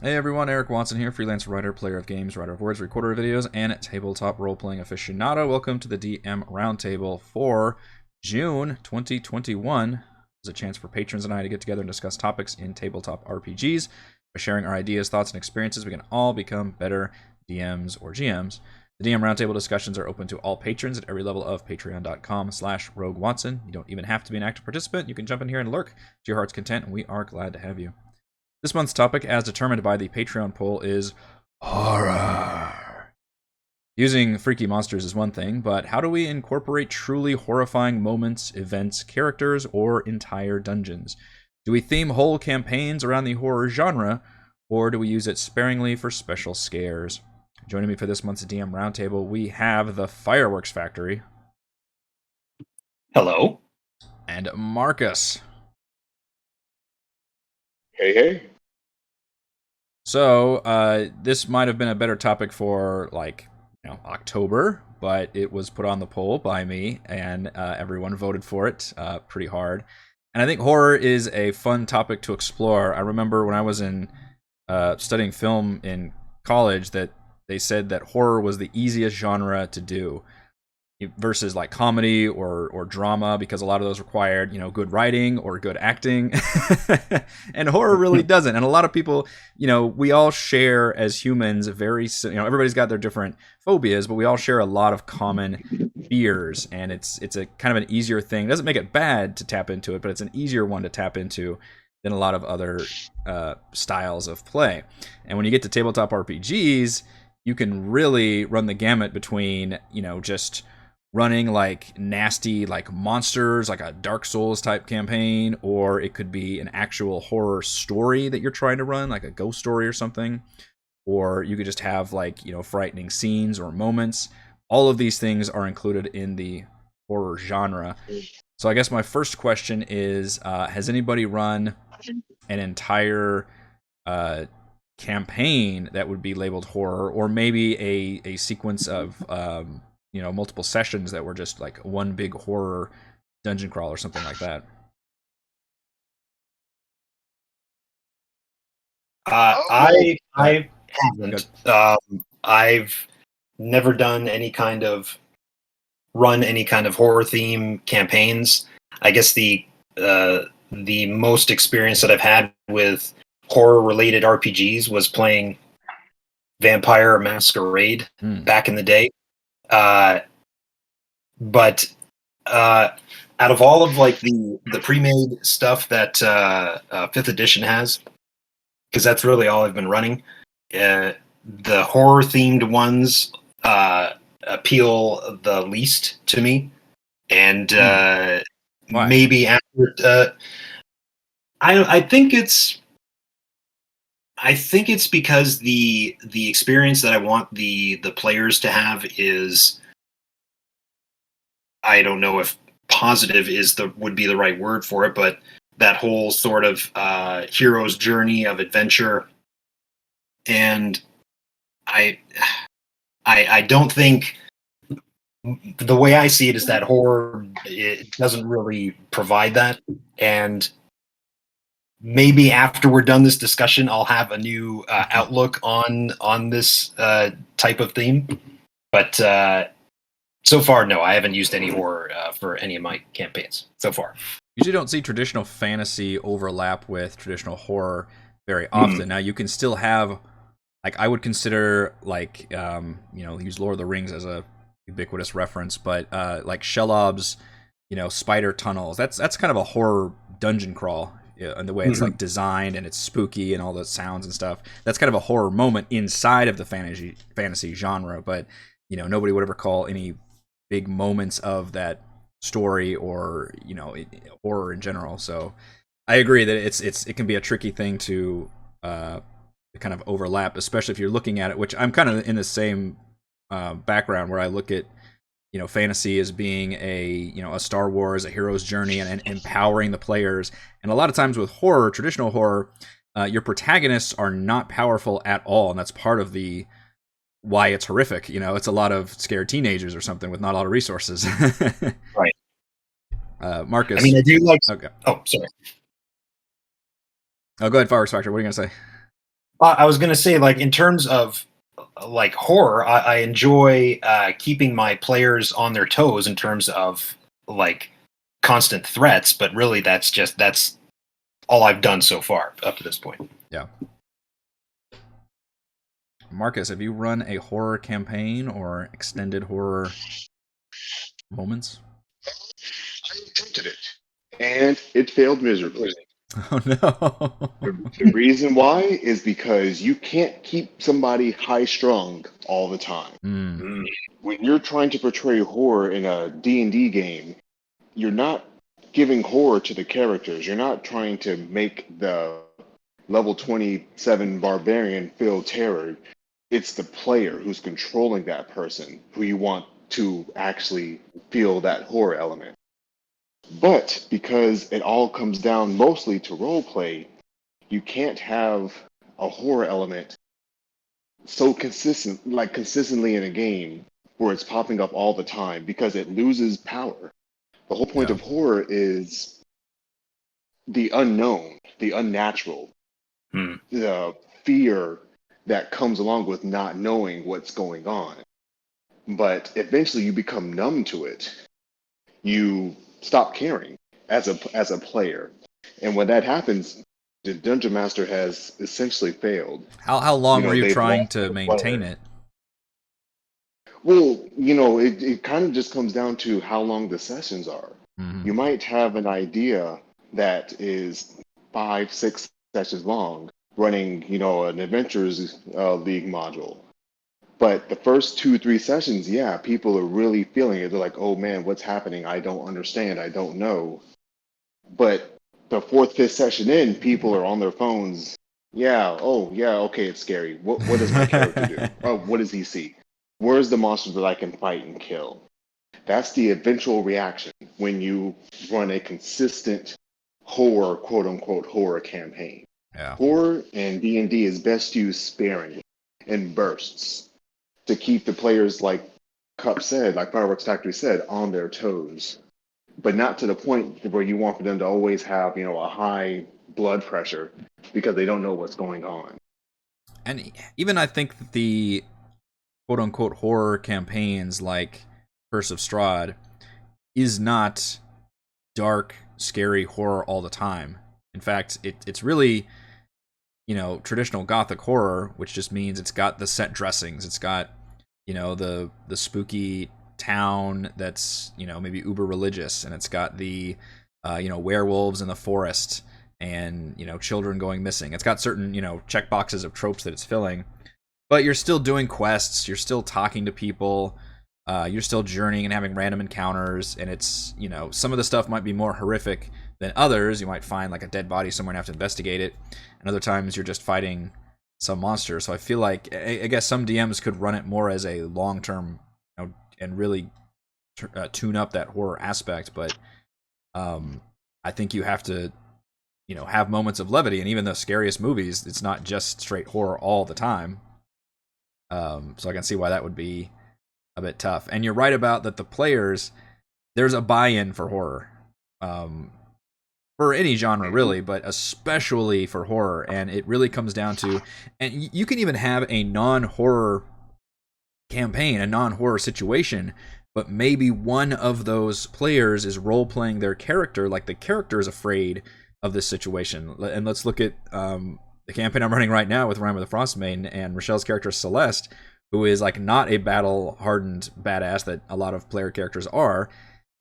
Hey everyone, Eric Watson here, freelance writer, player of games, writer of words, recorder of videos, and tabletop role-playing aficionado. Welcome to the DM Roundtable for June 2021. It's a chance for patrons and I to get together and discuss topics in tabletop RPGs. By sharing our ideas, thoughts, and experiences, we can all become better DMs or GMs. The DM Roundtable discussions are open to all patrons at every level of patreon.com/roguewatson. You don't even have to be an active participant. You can jump in here and lurk to your heart's content, and we are glad to have you. This month's topic, as determined by the Patreon poll, is horror. Using freaky monsters is one thing, but how do we incorporate truly horrifying moments, events, characters, or entire dungeons? Do we theme whole campaigns around the horror genre, or do we use it sparingly for special scares? Joining me for this month's DM Roundtable, we have the Fireworks Factory. Hello. And Marcus. Hey, hey. So, this might have been a better topic for, October, but it was put on the poll by me, and everyone voted for it pretty hard. And I think horror is a fun topic to explore. I remember when I was studying film in college that they said that horror was the easiest genre to do versus like comedy or drama, because a lot of those required, good writing or good acting. And horror really doesn't. And a lot of people, we all share as humans everybody's got their different phobias, but we all share a lot of common fears, and it's a kind of an easier thing. It doesn't make it bad to tap into it, but it's an easier one to tap into than a lot of other styles of play. And when you get to tabletop RPGs, you can really run the gamut between, just running like nasty like monsters, like a Dark Souls type campaign, or it could be an actual horror story that you're trying to run, like a ghost story or something. Or you could just have frightening scenes or moments. All of these things are included in the horror genre. So I guess my first question is, has anybody run an entire campaign that would be labeled horror, or maybe a sequence of multiple sessions that were just like one big horror dungeon crawl or something like that? I haven't. I've never done run any kind of horror theme campaigns. I guess the most experience that I've had with horror related RPGs was playing Vampire Masquerade back in the day. But out of all of like the pre-made stuff that 5th edition has, because that's really all I've been running, the horror themed ones appeal the least to me. And maybe after I think it's because the experience that I want the players to have is, I don't know if positive would be the right word for it, but that whole sort of hero's journey of adventure. And I don't think, the way I see it is that horror, it doesn't really provide that. And maybe after we're done this discussion, I'll have a new outlook on this type of theme. But so far, no, I haven't used any horror for any of my campaigns so far. Usually don't see traditional fantasy overlap with traditional horror very often. Now you can still have, I would consider use Lord of the Rings as a ubiquitous reference, but like Shelob's, spider tunnels, that's kind of a horror dungeon crawl. And the way it's like designed, and it's spooky and all the sounds and stuff. That's kind of a horror moment inside of the fantasy genre, but nobody would ever call any big moments of that story or horror in general. So I agree that it can be a tricky thing to kind of overlap, especially if you're looking at it, which I'm kind of in the same background where I look at fantasy as being a Star Wars, a hero's journey, and empowering the players. And a lot of times with horror, traditional horror, your protagonists are not powerful at all, and that's part of the why it's horrific. It's a lot of scared teenagers or something with not a lot of resources. Right. Marcus. I mean, I do like. Okay. Oh, sorry. Oh, go ahead, Fireworks Factor. What are you gonna say? I was gonna say, like, in terms of like horror, I enjoy keeping my players on their toes in terms of like constant threats, but really that's all I've done so far up to this point. Yeah. Marcus, have you run a horror campaign or extended horror moments? I attempted it, and it failed miserably. Oh no. The reason why is because you can't keep somebody high strung all the time. Mm, Mm. When you're trying to portray horror in a D&D game, you're not giving horror to the characters. You're not trying to make the level 27 barbarian feel terror. It's the player who's controlling that person who you want to actually feel that horror element. But because it all comes down mostly to role play, you can't have a horror element so consistently in a game where it's popping up all the time because it loses power. The whole point yeah. of horror is the unknown, the unnatural, Hmm. the fear that comes along with not knowing what's going on. But eventually you become numb to it. You stop caring as a player. And when that happens, the dungeon master has essentially failed. How long were you They've trying lost to the player. maintain it? Well, it kind of just comes down to how long the sessions are. Mm-hmm. You might have an idea that is 5, 6 sessions long, running, an Adventures League module. But the first 2, 3 sessions, yeah, people are really feeling it. They're like, oh man, what's happening? I don't understand. I don't know. But the fourth, fifth session in, people are on their phones. Yeah, oh yeah, okay, it's scary. What does my character do? Oh, what does he see? Where's the monster that I can fight and kill? That's the eventual reaction when you run a consistent horror, quote unquote, horror campaign. Yeah. Horror and D&D is best used sparingly in bursts to keep the players, like Cup said, like Fireworks Factory said, on their toes, but not to the point where you want for them to always have, a high blood pressure because they don't know what's going on. And even I think that the quote unquote horror campaigns like Curse of Strahd is not dark, scary horror all the time. In fact, it's really, traditional gothic horror, which just means it's got the set dressings. It's got, the spooky town that's, maybe uber religious, and it's got the werewolves in the forest and, children going missing. It's got certain, check boxes of tropes that it's filling. But you're still doing quests, you're still talking to people, you're still journeying and having random encounters, and it's, some of the stuff might be more horrific than others. You might find like a dead body somewhere and have to investigate it, and other times you're just fighting some monster. So I feel like, I guess some DMs could run it more as a long-term, and really tune up that horror aspect, but I think you have to, have moments of levity, and even the scariest movies, it's not just straight horror all the time. So I can see why that would be a bit tough. And you're right about that. The players, there's a buy-in for horror, for any genre really, but especially for horror. And it really comes down to, and you can even have a non-horror campaign, a non-horror situation, but maybe one of those players is role-playing their character, like the character is afraid of this situation. And let's look at the campaign I'm running right now with Rhyme of the Frostmaiden and Rochelle's character Celeste, who is like not a battle-hardened badass that a lot of player characters are.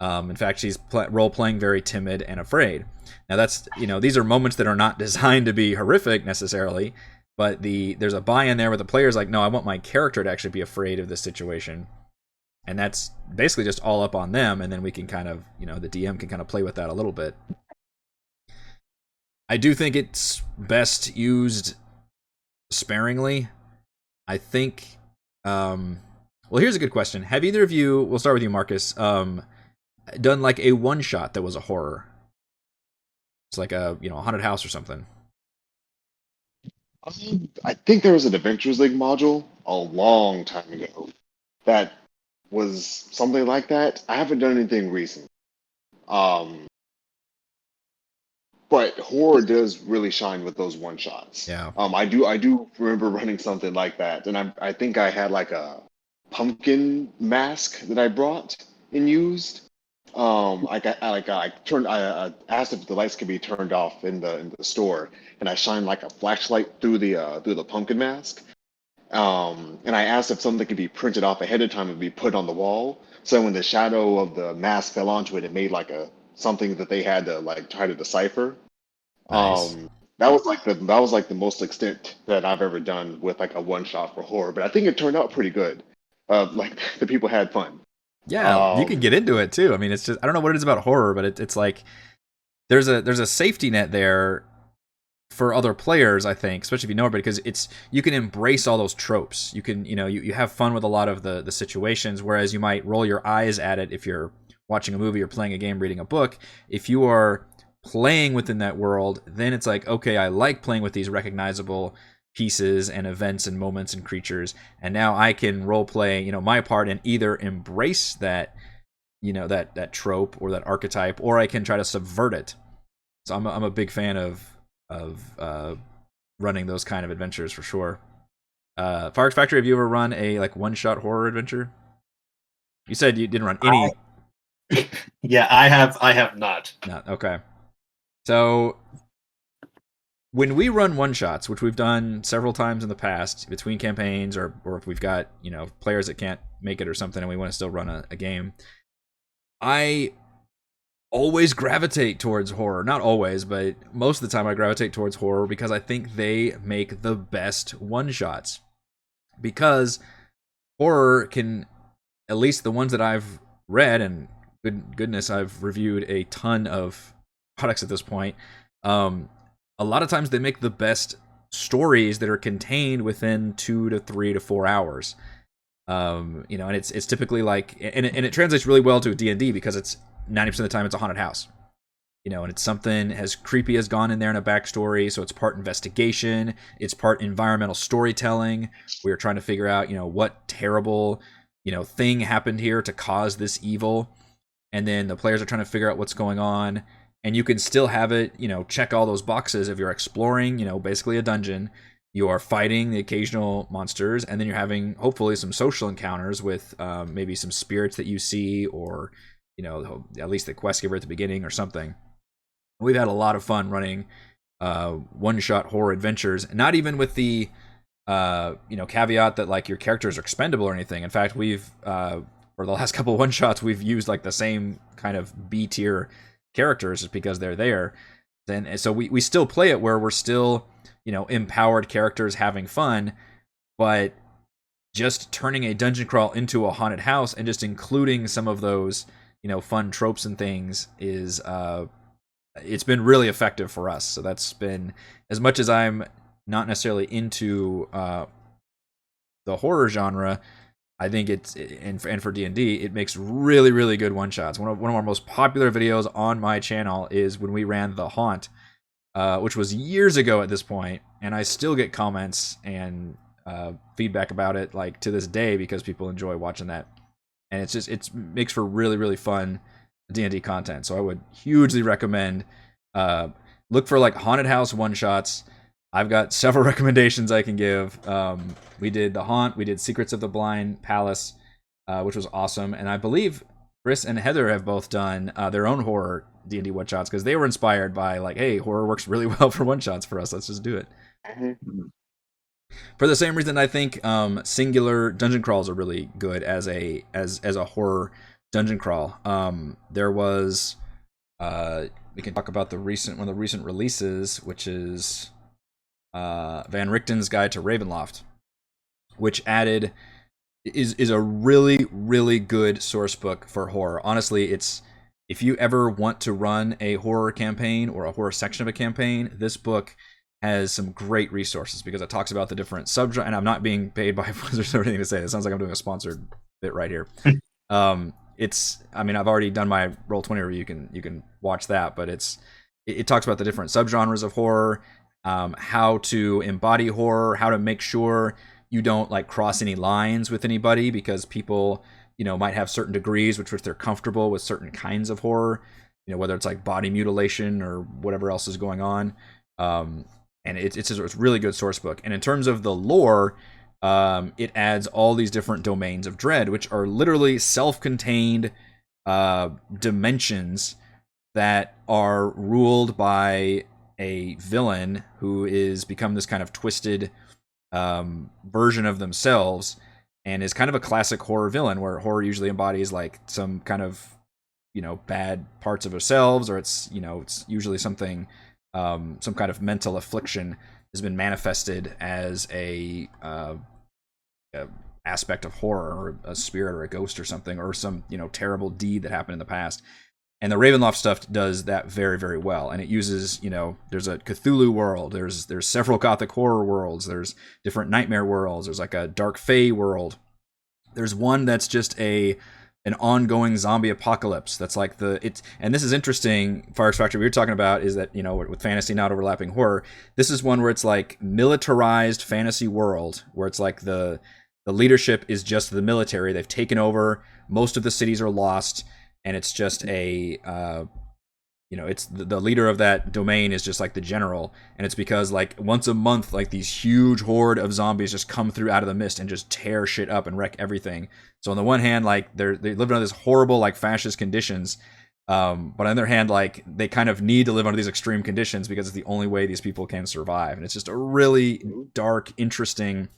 In fact, she's role-playing very timid and afraid. Now that's, these are moments that are not designed to be horrific necessarily, but there's a buy-in there where the player's like, no, I want my character to actually be afraid of this situation. And that's basically just all up on them, and then we can kind of, the DM can kind of play with that a little bit. I do think it's best used sparingly. I think, well, here's a good question. Have either of you, we'll start with you, Marcus, done like a one-shot that was a horror? It's like a, a haunted house or something. I think there was an Adventures League module a long time ago that was something like that. I haven't done anything recent. Um, But horror does really shine with those one shots. Yeah. I do remember running something like that, and I think I had like a pumpkin mask that I brought and used. I asked if the lights could be turned off in the store, and I shined like a flashlight through the pumpkin mask. And I asked if something could be printed off ahead of time and be put on the wall. So when the shadow of the mask fell onto it, it made like a something that they had to like try to decipher. Nice. That was like the most extent that I've ever done with like a one shot for horror. But I think it turned out pretty good. Like the people had fun. Yeah, you can get Um, into it too. I mean, it's just I don't know what it is about horror, but it's like there's a safety net there for other players, I think, especially if you know it, because it's you can embrace all those tropes. You can, you have fun with a lot of the situations, whereas you might roll your eyes at it if you're watching a movie or playing a game, reading a book. If you are playing within that world, then it's like, okay, I like playing with these recognizable pieces and events and moments and creatures, and now I can role play, my part and either embrace that, that trope or that archetype, or I can try to subvert it. So I'm a big fan of running those kind of adventures for sure. Fireworks Factory, have you ever run a like one shot horror adventure? You said you didn't run any. Yeah, I have not. No, okay. So when we run one shots, which we've done several times in the past between campaigns, or if we've got players that can't make it or something, and we want to still run a game, I always gravitate towards horror. Not always, but most of the time I gravitate towards horror because I think they make the best one shots. Because horror can, at least the ones that I've read, and goodness, I've reviewed a ton of products at this point. A lot of times they make the best stories that are contained within 2 to 3 to 4 hours. And it's typically like, and it translates really well to D&D because it's 90% of the time it's a haunted house. And it's something as creepy as gone in there in a backstory. So it's part investigation, it's part environmental storytelling. We're trying to figure out, what terrible, thing happened here to cause this evil. And then the players are trying to figure out what's going on. And you can still have it, check all those boxes if you're exploring, basically a dungeon. You are fighting the occasional monsters, and then you're having hopefully some social encounters with maybe some spirits that you see, or at least the quest giver at the beginning or something. We've had a lot of fun running one-shot horror adventures, not even with the caveat that like your characters are expendable or anything. In fact, we've for the last couple of one-shots, we've used like the same kind of B-tier characters just because they're there. Then so we still play it where we're still empowered characters having fun, but just turning a dungeon crawl into a haunted house and just including some of those fun tropes and things is it's been really effective for us. So that's been, as much as I'm not necessarily into the horror genre, I think it's, and for D&D, it makes really, really good one shots. One of our most popular videos on my channel is when we ran The Haunt, which was years ago at this point, and I still get comments and feedback about it like to this day because people enjoy watching that, and it makes for really, really fun D&D content. So I would hugely recommend look for like haunted house one shots. I've got several recommendations I can give. We did The Haunt, we did Secrets of the Blind Palace, which was awesome, and I believe Chris and Heather have both done their own horror D&D one shots because they were inspired by like, hey, horror works really well for one shots for us. Let's just do it. mhm. For the same reason, I think singular dungeon crawls are really good as a horror dungeon crawl. There was we can talk about one of the recent releases, which is Van Richten's Guide to Ravenloft, which is a really, really good source book for horror. Honestly, it's, if you ever want to run a horror campaign or a horror section of a campaign, this book has some great resources because it talks about the different subgenres. And I'm not being paid by Blizzard or anything to say. It sounds like I'm doing a sponsored bit right here. I've already done my Roll20 review. You can watch that, but it talks about the different subgenres of horror, how to embody horror, how to make sure you don't like cross any lines with anybody because people might have certain degrees which they're comfortable with certain kinds of horror. whether it's like body mutilation or whatever else is going on. And it's a really good source book. And in terms of the lore, it adds all these different domains of dread, which are literally self-contained dimensions that are ruled by a villain who is become this kind of twisted version of themselves, and is kind of a classic horror villain, where horror usually embodies like some kind of bad parts of ourselves, or it's usually something, some kind of mental affliction has been manifested as a aspect of horror, or a spirit or a ghost or something, or some terrible deed that happened in the past. And the Ravenloft stuff does that very, very well. And it uses, there's a Cthulhu world, there's several Gothic horror worlds, there's different nightmare worlds, there's like a dark fae world. There's one that's just an ongoing zombie apocalypse. That's like and this is interesting, Firex Factory, we were talking about is that, with fantasy not overlapping horror, this is one where it's like militarized fantasy world, where it's like the leadership is just the military. They've taken over, most of the cities are lost, and it's just it's the leader of that domain is just like the general. And it's because like once a month, like these huge horde of zombies just come through out of the mist and just tear shit up and wreck everything. So on the one hand, like they live under this horrible like fascist conditions, but on the other hand, like they kind of need to live under these extreme conditions because it's the only way these people can survive. And it's just a really dark, interesting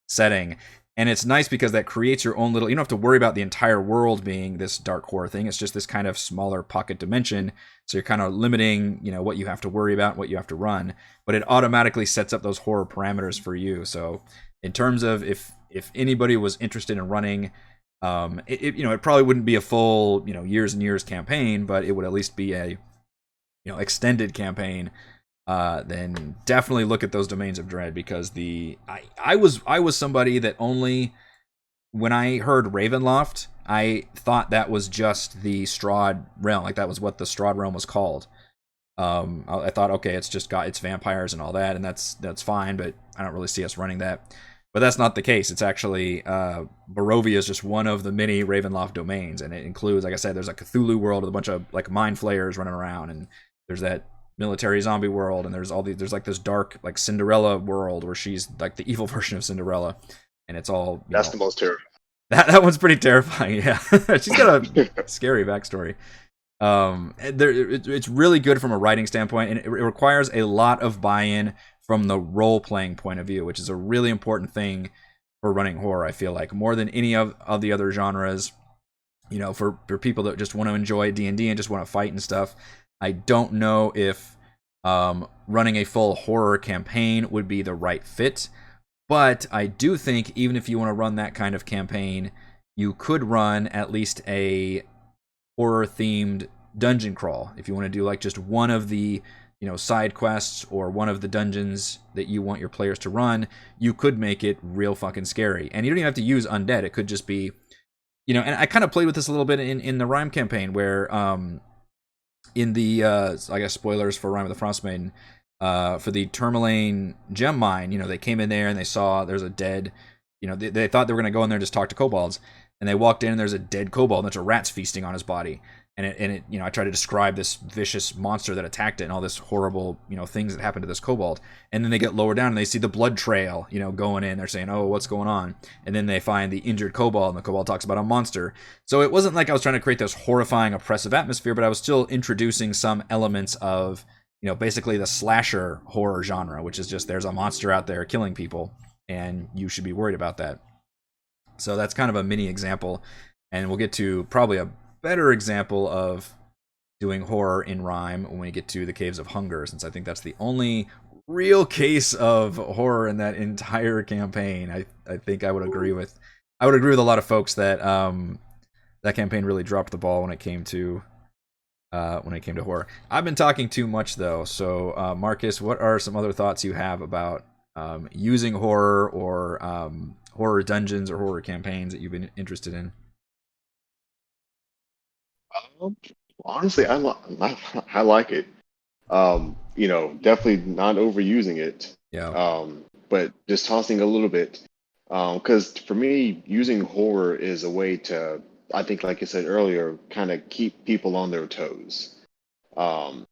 setting. And it's nice because that creates your own little, you don't have to worry about the entire world being this dark horror thing. It's just this kind of smaller pocket dimension. So you're kind of limiting, what you have to worry about, what you have to run. But it automatically sets up those horror parameters for you. So in terms of if anybody was interested in running, it probably wouldn't be a full, years and years campaign, but it would at least be a, extended campaign. Then definitely look at those domains of dread, because I was somebody that only, when I heard Ravenloft, I thought that was just the Strahd realm, like that was what the Strahd realm was called. I thought, okay, it's vampires and all that, and that's fine, but I don't really see us running that. But that's not the case. It's actually Barovia is just one of the many Ravenloft domains, and it includes, like I said, there's a Cthulhu world with a bunch of like mind flayers running around, and there's that military zombie world, and there's like this dark like Cinderella world where she's like the evil version of Cinderella, and it's all that's the most terrifying. That one's pretty terrifying. Yeah, she's got a scary backstory. It's really good from a writing standpoint, and it requires a lot of buy-in from the role-playing point of view, which is a really important thing for running horror. I feel like more than any of the other genres, for people that just want to enjoy D&D and just want to fight and stuff. I don't know if running a full horror campaign would be the right fit, but I do think even if you want to run that kind of campaign, you could run at least a horror-themed dungeon crawl. If you want to do like just one of the side quests or one of the dungeons that you want your players to run, you could make it real fucking scary. And you don't even have to use undead. It could just be, and I kind of played with this a little bit in the Rime campaign, where in the I guess spoilers for Rime of the Frostmaiden, for the Tourmaline gem mine, they came in there and they saw there's a dead, they thought they were going to go in there and just talk to kobolds, and they walked in and there's a dead kobold and there's a rats feasting on his body. And it I try to describe this vicious monster that attacked it and all this horrible, things that happened to this kobold. And then they get lower down and they see the blood trail, going in. They're saying, oh, what's going on? And then they find the injured kobold, and the kobold talks about a monster. So it wasn't like I was trying to create this horrifying, oppressive atmosphere, but I was still introducing some elements of, basically the slasher horror genre, which is just there's a monster out there killing people, and you should be worried about that. So that's kind of a mini example. And we'll get to probably a better example of doing horror in Rime when we get to the Caves of Hunger, since I think that's the only real case of horror in that entire campaign. I think I would agree with a lot of folks that that campaign really dropped the ball when it came to horror. I've been talking too much though, so Marcus, what are some other thoughts you have about using horror or horror dungeons or horror campaigns that you've been interested in? Honestly, I like it. Definitely not overusing it. Yeah. But just tossing a little bit. Because for me, using horror is a way to, I think, like you said earlier, kind of keep people on their toes. Um,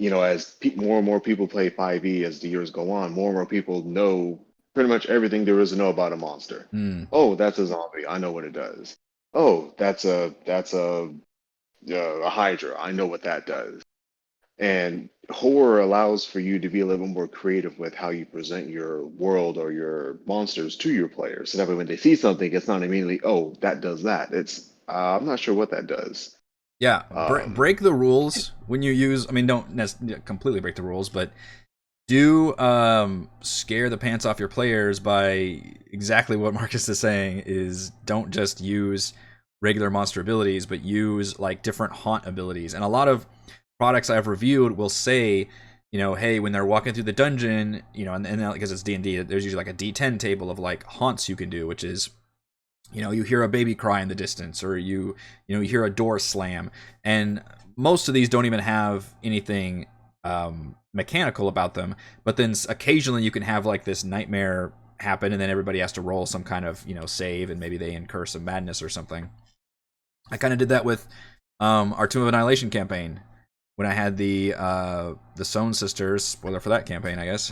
as more and more people play 5e as the years go on, more and more people know pretty much everything there is to know about a monster. Mm. Oh, that's a zombie. I know what it does. Oh, that's a hydra. I know what that does. And horror allows for you to be a little more creative with how you present your world or your monsters to your players. So that way, when they see something, it's not immediately, oh, that does that. It's, I'm not sure what that does. Yeah, Um, break the rules when you use. I mean, don't completely break the rules, but do scare the pants off your players by exactly what Marcus is saying. Is don't just use regular monster abilities, but use like different haunt abilities. And a lot of products I've reviewed will say, hey, when they're walking through the dungeon, and because it's D&D, there's usually like a D10 table of like haunts you can do, which is you hear a baby cry in the distance, or you hear a door slam, and most of these don't even have anything mechanical about them. But then occasionally you can have like this nightmare happen, and then everybody has to roll some kind of save, and maybe they incur some madness or something. I kind of did that with our Tomb of Annihilation campaign when I had the Sohn sisters. Spoiler for that campaign, I guess.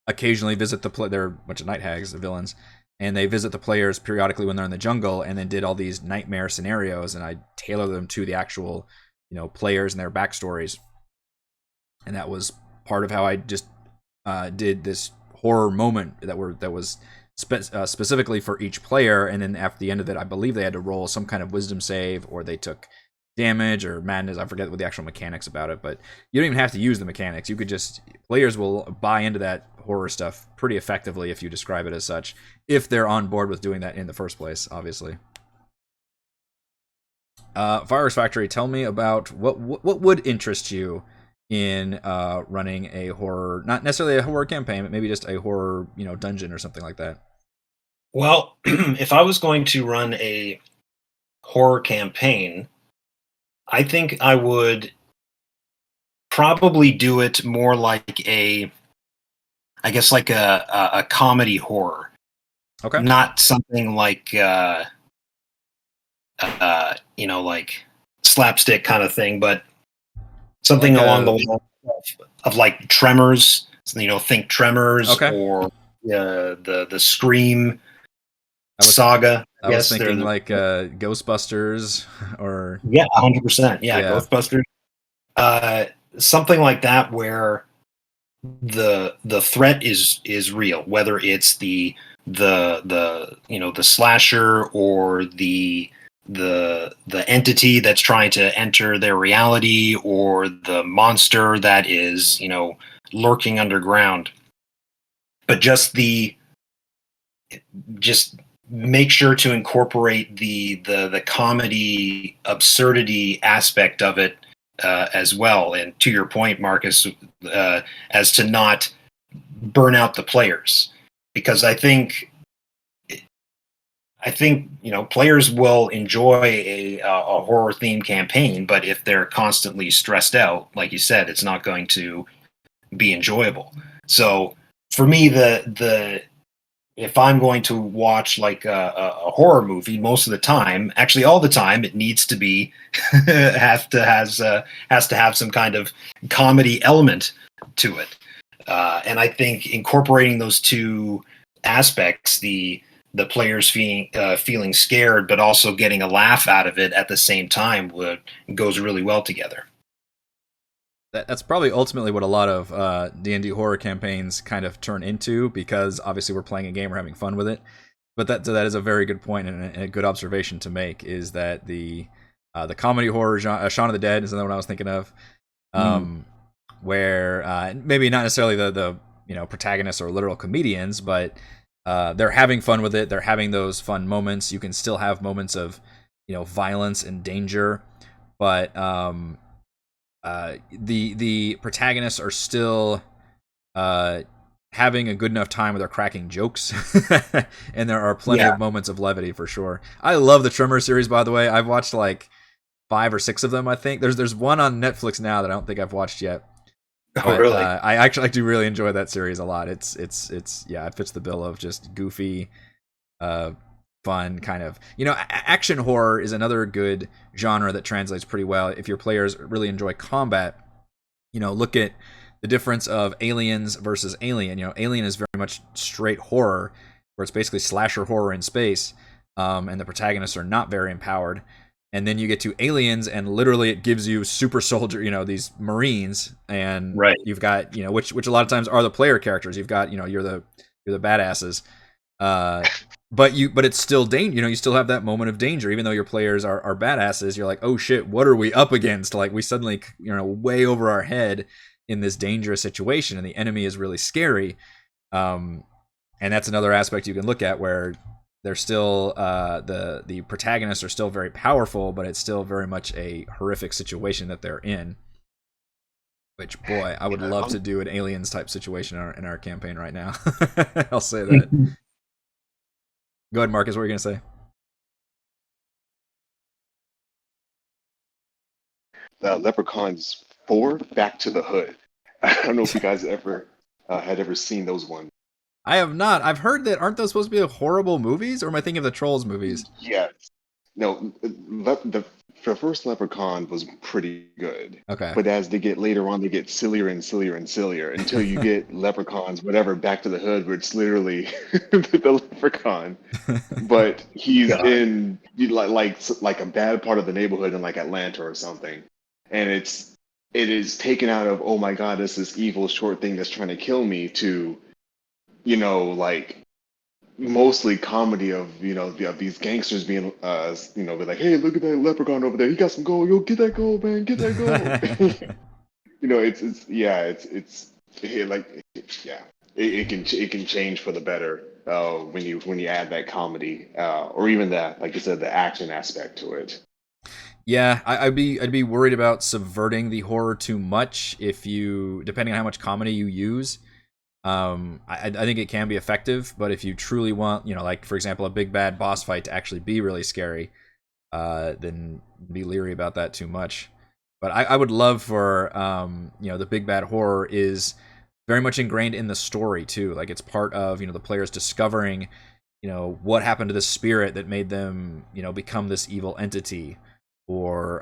Occasionally visit they're a bunch of night hags, the villains, and they visit the players periodically when they're in the jungle, and then did all these nightmare scenarios, and I tailor them to the actual players and their backstories. And that was part of how I just did this horror moment that was specifically for each player. And then after the end of it, I believe they had to roll some kind of wisdom save, or they took damage or madness. I forget what the actual mechanics about it, but you don't even have to use the mechanics. You could just, players will buy into that horror stuff pretty effectively if you describe it as such, if they're on board with doing that in the first place, obviously. Virus Factory, tell me about what would interest you in running a horror, not necessarily a horror campaign, but maybe just a horror, dungeon or something like that. Well, if I was going to run a horror campaign, I think I would probably do it more like I guess like a comedy horror. Okay. Not something like like slapstick kind of thing, but something Like along the lines of like Tremors. Think Tremors, okay. or the Scream I was saga. I was They're thinking like Ghostbusters or 100%. Yeah, yeah. Ghostbusters. Uh, Something like that, where the threat is real, whether it's the slasher, or the entity that's trying to enter their reality, or the monster that is lurking underground. But just make sure to incorporate the comedy absurdity aspect of it as well. And to your point, Marcus, as to not burn out the players, because I think players will enjoy a horror themed campaign, but if they're constantly stressed out, like you said, it's not going to be enjoyable. So for me, the if I'm going to watch like a horror movie, most of the time, actually all the time, it needs to be has to have some kind of comedy element to it. And I think incorporating those two aspects, the players feeling scared, but also getting a laugh out of it at the same time, goes really well together. That's probably ultimately what a lot of D&D horror campaigns kind of turn into, because obviously we're playing a game, we're having fun with it. But that is a very good point, and a good observation to make, is that the comedy horror genre, Shaun of the Dead is another one I was thinking of, where maybe not necessarily the protagonists or literal comedians, but they're having fun with it. They're having those fun moments. You can still have moments of violence and danger, but the protagonists are still having a good enough time where they're cracking jokes, and there are plenty of moments of levity for sure. I love the Tremor series, by the way. I've watched like 5 or 6 of them. I think there's one on Netflix now that I don't think I've watched yet. Oh, really? I do really enjoy that series a lot. It's yeah, it fits the bill of just goofy, fun kind of, action horror is another good genre that translates pretty well if your players really enjoy combat. Look at the difference of Aliens versus Alien. Alien is very much straight horror, where it's basically slasher horror in space, and the protagonists are not very empowered. And then you get to Aliens, and literally it gives you super soldier, these Marines, and Right. you've got, which a lot of times are the player characters. You've got, you're the badasses, but it's still you still have that moment of danger, even though your players are badasses. You're like, oh shit, what are we up against? Like, we suddenly, way over our head in this dangerous situation, and the enemy is really scary. And that's another aspect you can look at, where they're still the protagonists are still very powerful, but it's still very much a horrific situation that they're in. Which, boy, I would love to do an Aliens type situation in our campaign right now. I'll say that. Go ahead, Marcus. What were you gonna say? Leprechauns 4, Back to the Hood. I don't know if you guys ever had ever seen those ones. I have not. I've heard that aren't those supposed to be horrible movies, or am I thinking of the Trolls movies? Yes. No, the first Leprechaun was pretty good. Okay. But as they get later on, they get sillier and sillier and sillier until you get Leprechauns, whatever, Back to the Hood, where it's literally the Leprechaun. But he's in like a bad part of the neighborhood in like Atlanta or something. And it is taken out of, oh my God, this evil short thing that's trying to kill me, to, like mostly comedy of, of these gangsters being be like, hey, look at that leprechaun over there, he got some gold, yo, get that gold, man, get that gold. It can change for the better when you add that comedy or even that, like you said, the action aspect to it. Yeah, I'd be worried about subverting the horror too much depending on how much comedy you use. I think it can be effective, but if you truly want, like for example, a big bad boss fight to actually be really scary, then be leery about that too much. But I would love for, the big bad horror is very much ingrained in the story too. Like, it's part of, the players discovering, what happened to the spirit that made them, become this evil entity, or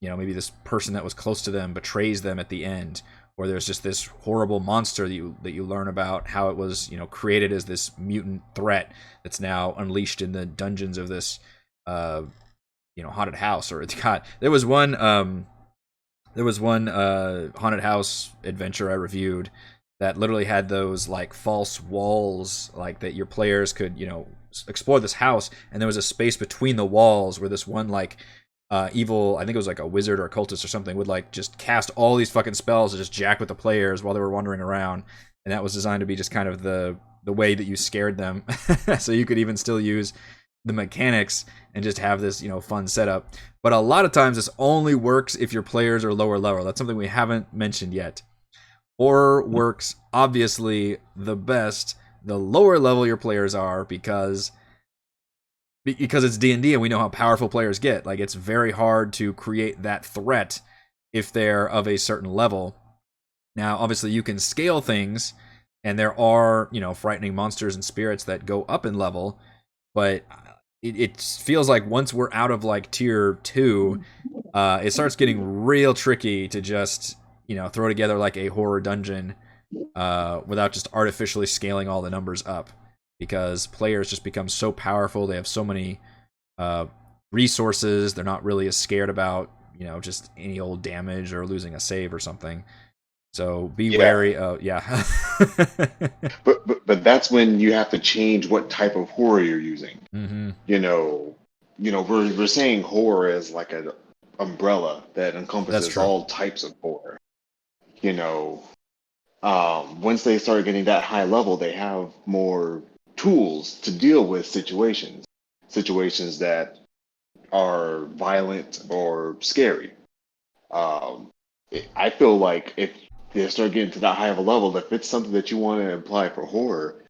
maybe this person that was close to them betrays them at the end, or there's just this horrible monster that you learn about how it was, created as this mutant threat that's now unleashed in the dungeons of this haunted house. Or God, there was one haunted house adventure I reviewed that literally had those like false walls, like that your players could, explore this house, and there was a space between the walls where this one like evil, I think it was like a wizard or a cultist or something, would like just cast all these fucking spells to just jack with the players while they were wandering around, and that was designed to be just kind of the way that you scared them. So you could even still use the mechanics and just have this fun setup. But a lot of times this only works if your players are lower level. That's something we haven't mentioned yet. Horror works obviously the best the lower level your players are, because it's D&D and we know how powerful players get. Like, it's very hard to create that threat if they're of a certain level. Now, obviously, you can scale things, and there are, frightening monsters and spirits that go up in level, but it feels like once we're out of, like, tier 2, it starts getting real tricky to just, throw together, like, a horror dungeon without just artificially scaling all the numbers up. Because players just become so powerful, they have so many resources, they're not really as scared about, just any old damage or losing a save or something. So be wary of, but that's when you have to change what type of horror you're using. Mm-hmm. We're saying horror as like an umbrella that encompasses all types of horror. Once they start getting that high level, they have more tools to deal with situations that are violent or scary. I feel like if they start getting to that high of a level, if it's something that you want to apply for horror,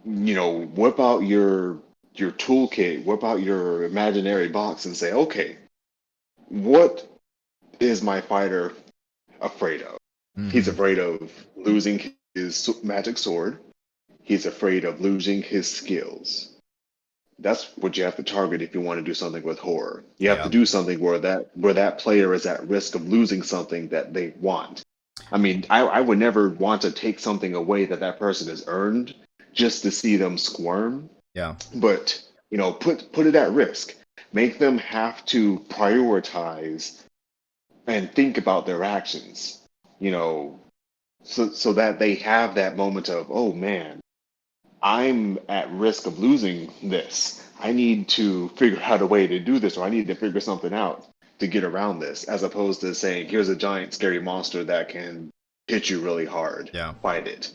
whip out your toolkit, whip out your imaginary box and say, okay, what is my fighter afraid of? Mm-hmm. He's afraid of losing his magic sword. He's afraid of losing his skills. that's what you have to target if you want to do something with horror. You have Yeah. to do something where that player is at risk of losing something that they want. I mean, I would never want to take something away that that person has earned just to see them squirm. Yeah. But put it at risk. Make them have to prioritize and think about their actions. You know, so that they have that moment of, oh man, I'm at risk of losing this. I need to figure out a way to do this, or I need to figure something out to get around this, as opposed to saying, here's a giant scary monster that can hit you really hard. Yeah. Fight it.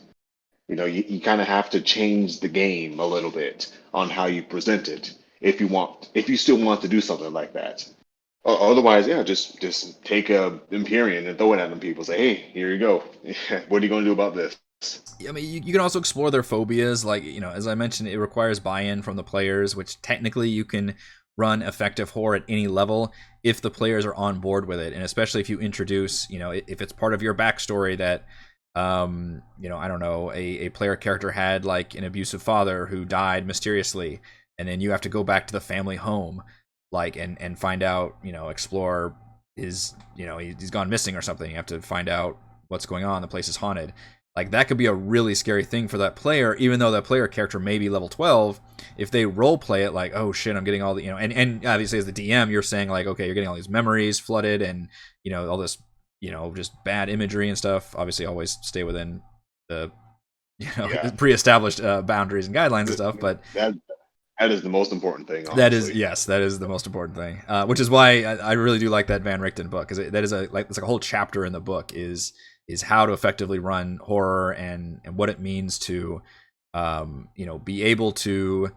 You kind of have to change the game a little bit on how you present it if you still want to do something like that. Otherwise, yeah, just take a Empyrean and throw it at them people. Say, hey, here you go. What are you going to do about this? I mean, you can also explore their phobias. Like, as I mentioned, it requires buy-in from the players, which technically you can run effective horror at any level if the players are on board with it. And especially if you introduce, if it's part of your backstory that, I don't know, a player character had like an abusive father who died mysteriously, and then you have to go back to the family home, like, and find out, explore his, he's gone missing or something. You have to find out what's going on. The place is haunted. Like, that could be a really scary thing for that player, even though that player character may be level 12. If they role play it like, oh shit, I'm getting all the, and obviously as the DM, you're saying like, okay, you're getting all these memories flooded and, all this, just bad imagery and stuff. Obviously, always stay within the, Yeah. pre-established boundaries and guidelines and stuff. But that is the most important thing, honestly. that is the most important thing. Which is why I really do like that Van Richten book, because that is it's like a whole chapter in the book is how to effectively run horror and what it means to, be able to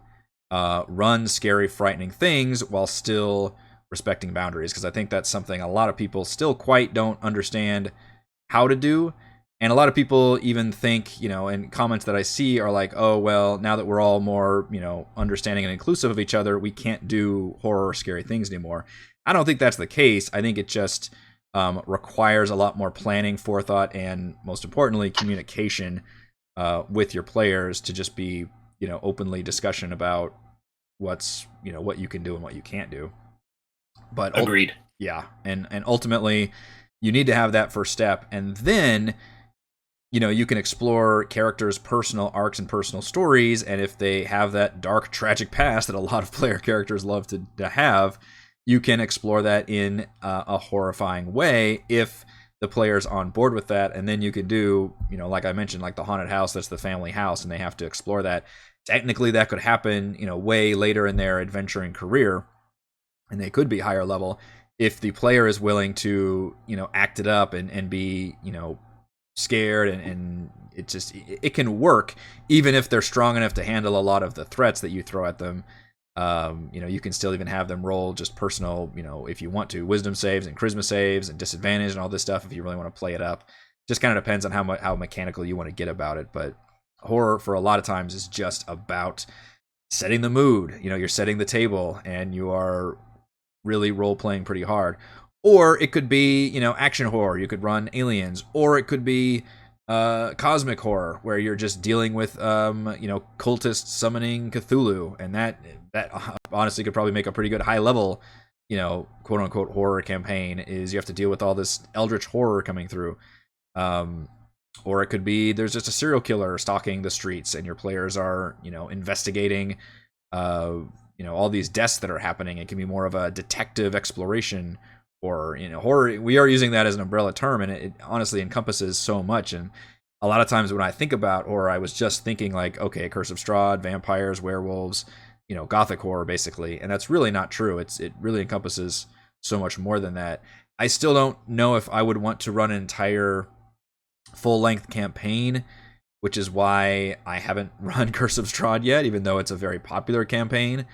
run scary, frightening things while still respecting boundaries. Because I think that's something a lot of people still quite don't understand how to do. And a lot of people even think, and comments that I see are like, oh, well, now that we're all more, understanding and inclusive of each other, we can't do horror or scary things anymore. I don't think that's the case. I think it just requires a lot more planning, forethought, and most importantly, communication with your players to just be, openly discussion about what's, what you can do and what you can't do. But agreed. Yeah, and ultimately, you need to have that first step, and then you can explore characters' personal arcs and personal stories, and if they have that dark, tragic past that a lot of player characters love to have, you can explore that in a horrifying way if the player's on board with that, and then you can do, like I mentioned, like the haunted house, that's the family house, and they have to explore that. Technically, that could happen, way later in their adventuring career, and they could be higher level if the player is willing to, act it up and be, scared, and it can work even if they're strong enough to handle a lot of the threats that you throw at them. You can still even have them roll just personal, if you want to, wisdom saves and charisma saves and disadvantage and all this stuff if you really want to play it up. Just kind of depends on how mechanical you want to get about it. But horror for a lot of times is just about setting the mood. You're setting the table and you are really role playing pretty hard. Or it could be, action horror. You could run aliens. Or it could be cosmic horror, where you're just dealing with, cultists summoning Cthulhu. And that honestly could probably make a pretty good high level, quote unquote horror campaign, is you have to deal with all this eldritch horror coming through. Or it could be there's just a serial killer stalking the streets and your players are, investigating, all these deaths that are happening. It can be more of a detective exploration. Or, horror, we are using that as an umbrella term, and it honestly encompasses so much. And a lot of times when I think about horror, I was just thinking like, okay, Curse of Strahd, vampires, werewolves, gothic horror, basically. And that's really not true. It really encompasses so much more than that. I still don't know if I would want to run an entire full-length campaign, which is why I haven't run Curse of Strahd yet, even though it's a very popular campaign.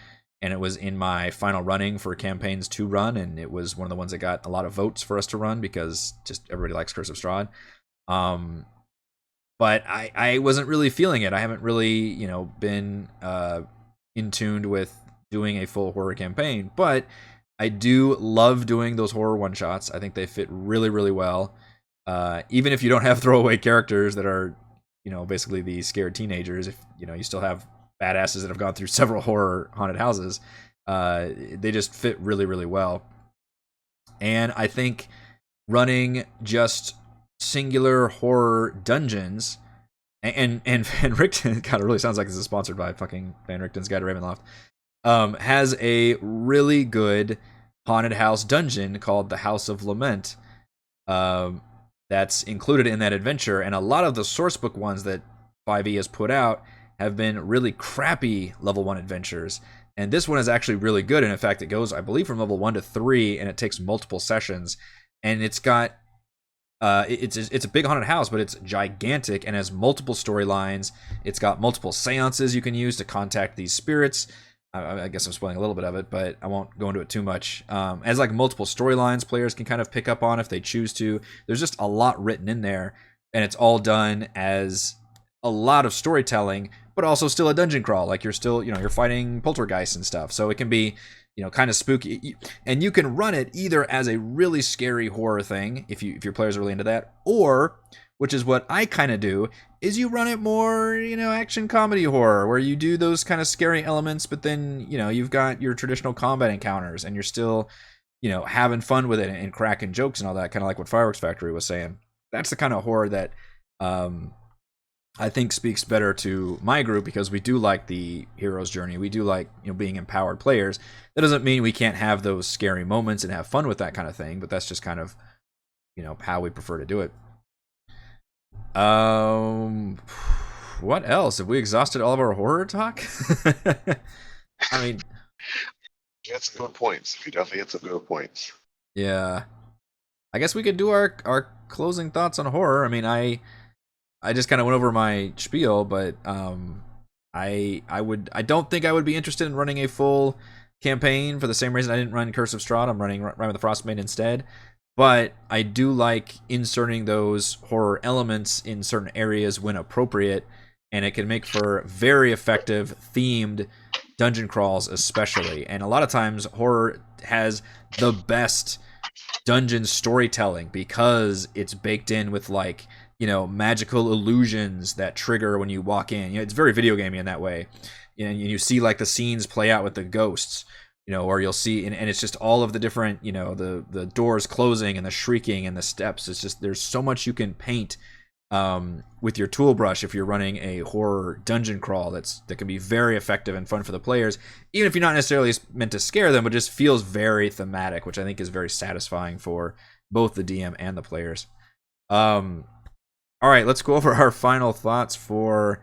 And it was in my final running for campaigns to run, and it was one of the ones that got a lot of votes for us to run because just everybody likes Curse of Strahd. But I wasn't really feeling it. I haven't really, been in tuned with doing a full horror campaign. But I do love doing those horror one-shots. I think they fit really, really well. Even if you don't have throwaway characters that are, basically the scared teenagers, if, you still have badasses that have gone through several horror haunted houses. They just fit really, really well. And I think running just singular horror dungeons and Van Richten, God, it really sounds like this is sponsored by fucking Van Richten's Guide to Ravenloft, has a really good haunted house dungeon called the House of Lament. That's included in that adventure, and a lot of the sourcebook ones that 5e has put out have been really crappy level 1 adventures. And this one is actually really good, and in fact, it goes, I believe, from level 1 to 3, and it takes multiple sessions. And it's got it's a big haunted house, but it's gigantic and has multiple storylines. It's got multiple seances you can use to contact these spirits. I guess I'm spoiling a little bit of it, but I won't go into it too much. As like multiple storylines players can kind of pick up on if they choose to. There's just a lot written in there, and it's all done as a lot of storytelling, but also still a dungeon crawl. Like you're still, you're fighting poltergeists and stuff. So it can be, kind of spooky, and you can run it either as a really scary horror thing if your players are really into that, or, which is what I kind of do, is you run it more, action comedy horror, where you do those kind of scary elements, but then, you've got your traditional combat encounters, and you're still, having fun with it and cracking jokes and all that, kind of like what Fireworks Factory was saying. That's the kind of horror that I think speaks better to my group, because we do like the hero's journey. We do like, being empowered players. That doesn't mean we can't have those scary moments and have fun with that kind of thing, but that's just kind of, how we prefer to do it. What else? Have we exhausted all of our horror talk? I mean, You had some good points. You definitely had some good points. Yeah. I guess we could do our closing thoughts on horror. I mean, I just kind of went over my spiel, but I don't think I would be interested in running a full campaign for the same reason I didn't run Curse of Strahd. I'm running Rime of the Frostmaiden instead. But I do like inserting those horror elements in certain areas when appropriate, and it can make for very effective themed dungeon crawls, especially. And a lot of times, horror has the best dungeon storytelling because it's baked in with magical illusions that trigger when you walk in. It's very video gamey in that way. You see like the scenes play out with the ghosts, or you'll see, and it's just all of the different, the doors closing and the shrieking and the steps. It's just, there's so much you can paint with your tool brush if you're running a horror dungeon crawl that can be very effective and fun for the players, even if you're not necessarily meant to scare them, but just feels very thematic, which I think is very satisfying for both the DM and the players. All right, let's go over our final thoughts for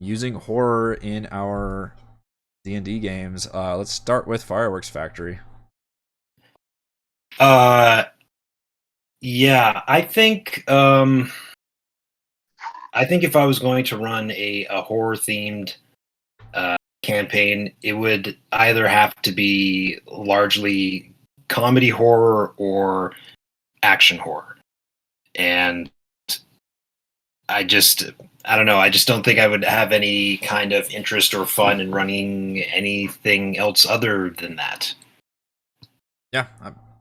using horror in our D&D games. Let's start with Fireworks Factory. Yeah, I think if I was going to run a horror themed campaign, it would either have to be largely comedy horror or action horror. And I don't know. I just don't think I would have any kind of interest or fun in running anything else other than that. Yeah,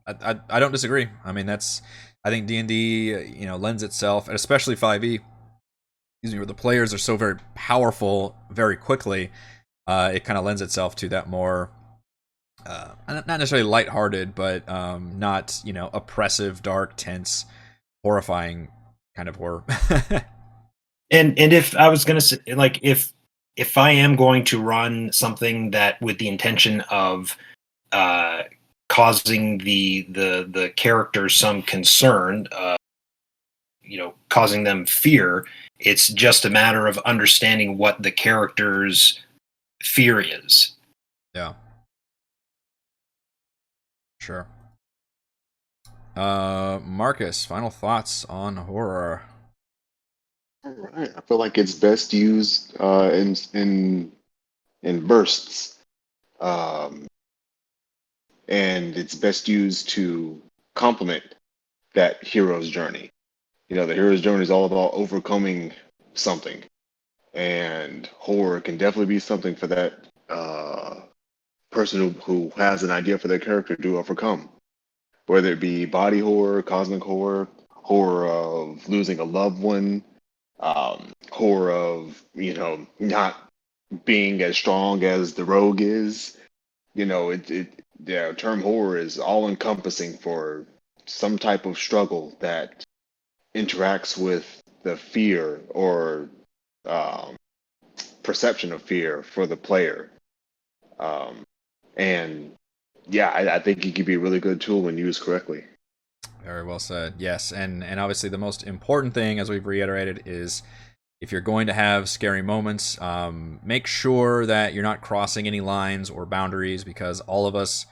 I don't disagree. I mean, I think D&D, lends itself, and especially 5e, where the players are so very powerful very quickly. It kind of lends itself to that more, not necessarily lighthearted, but not, oppressive, dark, tense, horrifying kind of horror. And if I was going to say, like, if I am going to run something that with the intention of causing the characters some concern, causing them fear, it's just a matter of understanding what the character's fear is. Yeah. Sure. Marcus, final thoughts on horror. All right. I feel like it's best used in bursts, and it's best used to complement that hero's journey. The hero's journey is all about overcoming something, and horror can definitely be something for that person who has an idea for their character to overcome, whether it be body horror, cosmic horror, horror of losing a loved one, horror of not being as strong as the rogue is. The term horror is all encompassing for some type of struggle that interacts with the fear or um, perception of fear for the player. And yeah, I think it could be a really good tool when used correctly. Very well said. Yes, and obviously the most important thing, as we've reiterated, is if you're going to have scary moments, make sure that you're not crossing any lines or boundaries, because all of us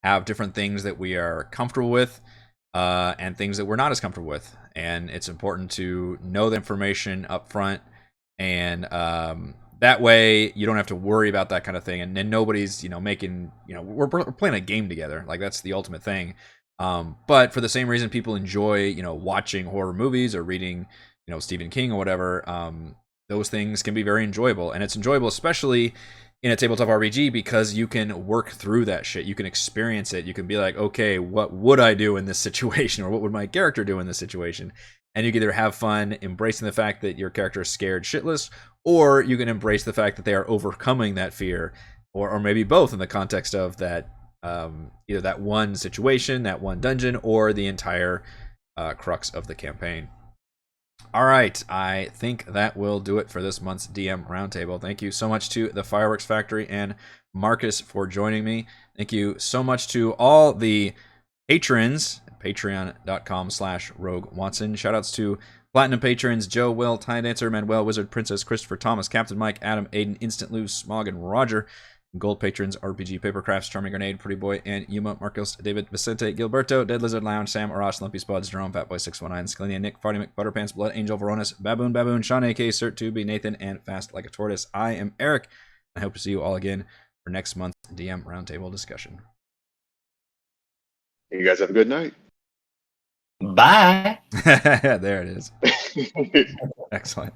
have different things that we are comfortable with and things that we're not as comfortable with. And it's important to know the information up front, and that way you don't have to worry about that kind of thing. And then nobody's, making, we're playing a game together. Like, that's the ultimate thing. But for the same reason people enjoy, watching horror movies or reading, Stephen King or whatever, those things can be very enjoyable. And it's enjoyable, especially in a tabletop RPG, because you can work through that shit. You can experience it. You can be like, okay, what would I do in this situation? Or what would my character do in this situation? And you can either have fun embracing the fact that your character is scared shitless, or you can embrace the fact that they are overcoming that fear, or maybe both, in the context of that, either that one situation, that one dungeon, or the entire crux of the campaign. All right, I think that will do it for this month's DM Roundtable. Thank you so much to the Fireworks Factory and Marcus for joining me. Thank you so much to all the patrons at patreon.com/Rogue Watson. Shoutouts to Platinum patrons Joe, Will, Time Dancer, Manuel, Wizard, Princess, Christopher, Thomas, Captain Mike, Adam, Aiden, Instant Lose, Smog, and Roger. Gold patrons RPG Papercrafts, Charming Grenade, Pretty Boy, and Yuma, Marcos, David, Vicente, Gilberto, Dead Lizard Lounge, Sam, Arash, Lumpy Spuds, Jerome, Fatboy 619, Scalenia, Nick, Farty Butterpants, Blood Angel, Veronis, Baboon, Sean AK, Cert Tubi, Nathan, and Fast Like a Tortoise. I am Eric. I hope to see you all again for next month's DM Roundtable discussion. You guys have a good night. Bye. There it is. Excellent.